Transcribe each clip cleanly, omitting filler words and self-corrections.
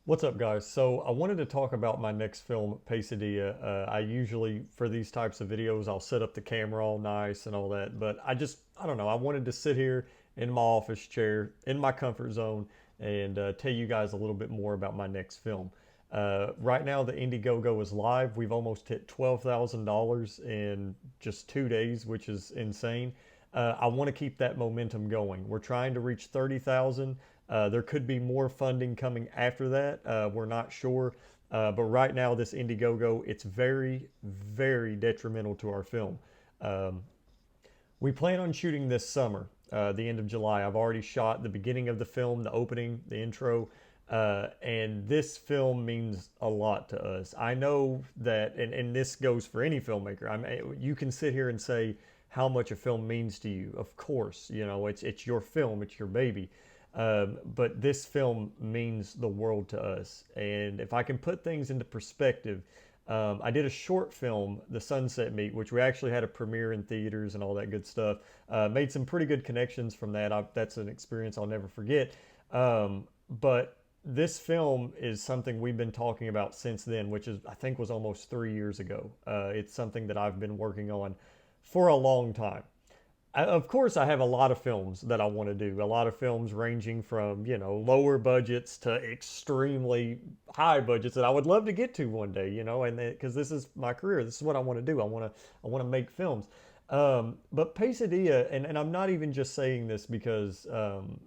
What's up, guys? So I wanted to talk about my next film, Pesadilla. I usually, for these types of videos, I'll set up the camera all nice and all that, but I don't know, I wanted to sit here in my office chair, in my comfort zone, and tell you guys a little bit more about my next film. Right now, the Indiegogo is live. We've almost hit $12,000 in just 2 days, which is insane. I want to keep that momentum going. We're trying to reach 30,000. There could be more funding coming after that. We're not sure. But right now, this Indiegogo, it's very, very detrimental to our film. Um, we plan on shooting this summer, the end of July. I've already shot the beginning of the film, the opening, the intro, and this film means a lot to us. I know that, and this goes for any filmmaker. You can sit here and say how much a film means to you. Of course, you know it's your film, it's your baby. But this film means the world to us. And if I can put things into perspective, I did a short film, The Sunset Meet, which we actually had a premiere in theaters and all that good stuff. Made some pretty good connections from that. That's an experience I'll never forget. But this film is something we've been talking about since then, which is I think was almost 3 years ago. It's something that I've been working on for a long time. Of course, I have a lot of films that I want to do. A lot of films ranging from, lower budgets to extremely high budgets that I would love to get to one day, and because this is my career, this is what I want to do. I want to make films. But Pesadilla, and I'm not even just saying this because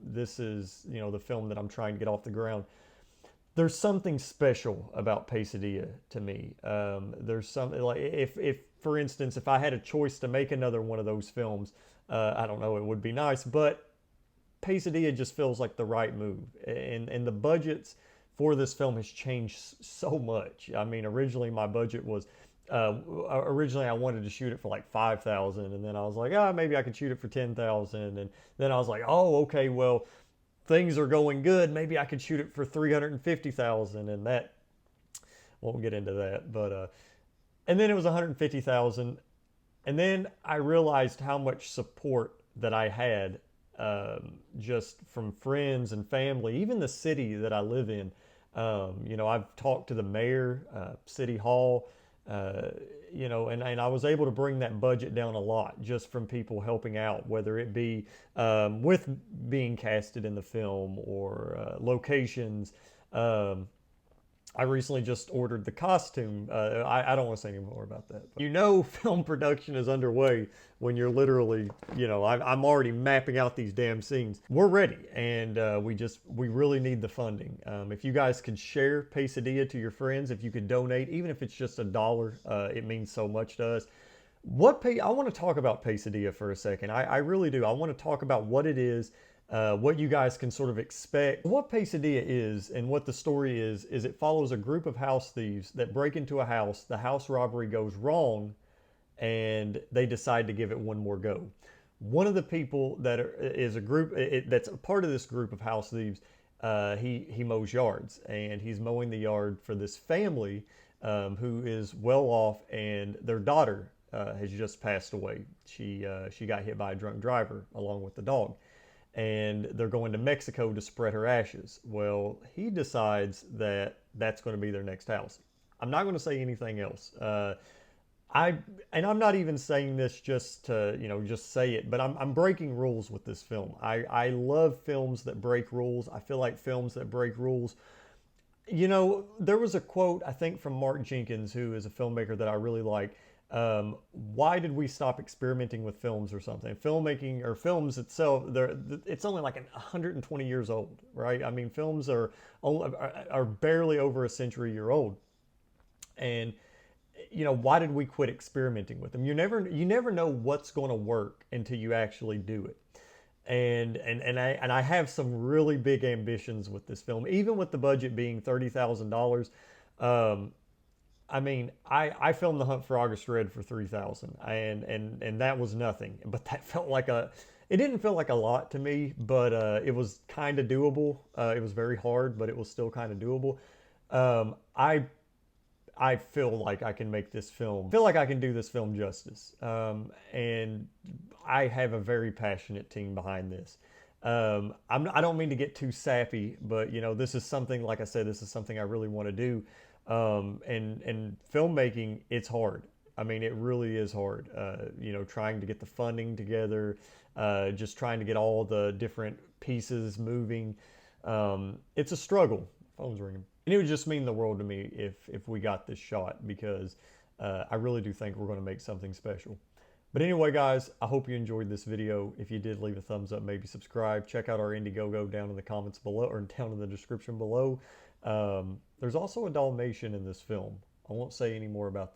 this is, the film that I'm trying to get off the ground. There's something special about Pesadilla to me. There's something like if for instance, if I had a choice to make another one of those films, I don't know, it would be nice, but Pesadilla just feels like the right move. And the budgets for this film has changed so much. I mean, originally my budget was originally I wanted to shoot it for like 5,000, and then I was like, maybe I could shoot it for 10,000, and then I was like, oh, okay, well, things are going good. Maybe I could shoot it for 350,000, and that won't get into that. But and then it was 150,000, and then I realized how much support that I had, just from friends and family, even the city that I live in. I've talked to the mayor, city hall, uh, and I was able to bring that budget down a lot just from people helping out, whether it be with being casted in the film or locations. Um, I recently just ordered the costume. I don't want to say any more about that. But film production is underway when you're literally, I'm already mapping out these damn scenes. We're ready, and we really need the funding. If you guys could share Pesadilla to your friends, if you could donate, even if it's just $1, it means so much to us. I want to talk about Pesadilla for a second. I really do. I want to talk about what it is, what you guys can sort of expect. What Pesadilla is and what the story is it follows a group of house thieves that break into a house. The house robbery goes wrong, and they decide to give it one more go. One of the people is a group that's a part of this group of house thieves. He mows yards, and he's mowing the yard for this family, who is well off, and their daughter has just passed away. She got hit by a drunk driver along with the dog, and they're going to Mexico to spread her ashes. Well, he decides that that's going to be their next house. I'm not going to say anything else. I'm not even saying this just to just say it, but I'm breaking rules with this film. I love films that break rules. I feel like films that break rules. There was a quote, I think, from Mark Jenkins, who is a filmmaker that I really like. Why did we stop experimenting with films or something? Filmmaking or films itself, it's only like 120 years old, right? I mean, films are barely over a century-year old, and why did we quit experimenting with them? You never know what's going to work until you actually do it. And I have some really big ambitions with this film, even with the budget being $30,000. Um, I mean, I filmed The Hunt for August Red for 3,000, and that was nothing. But that felt like it didn't feel like a lot to me, but it was kind of doable. It was very hard, but it was still kind of doable. Um, I I feel like I can make this film, feel like I can do this film justice. And I have a very passionate team behind this. I don't mean to get too sappy, but you know, this is something, like I said, this is something I really want to do. And filmmaking, it's hard. I mean, it really is hard. You know, trying to get the funding together, just trying to get all the different pieces moving. It's a struggle. Phone's ringing. And it would just mean the world to me if we got this shot, because I really do think we're going to make something special. But anyway, guys, I hope you enjoyed this video. If you did, leave a thumbs up, maybe subscribe. Check out our Indiegogo down in the comments below, or down in the description below. There's also a Dalmatian in this film. I won't say any more about that.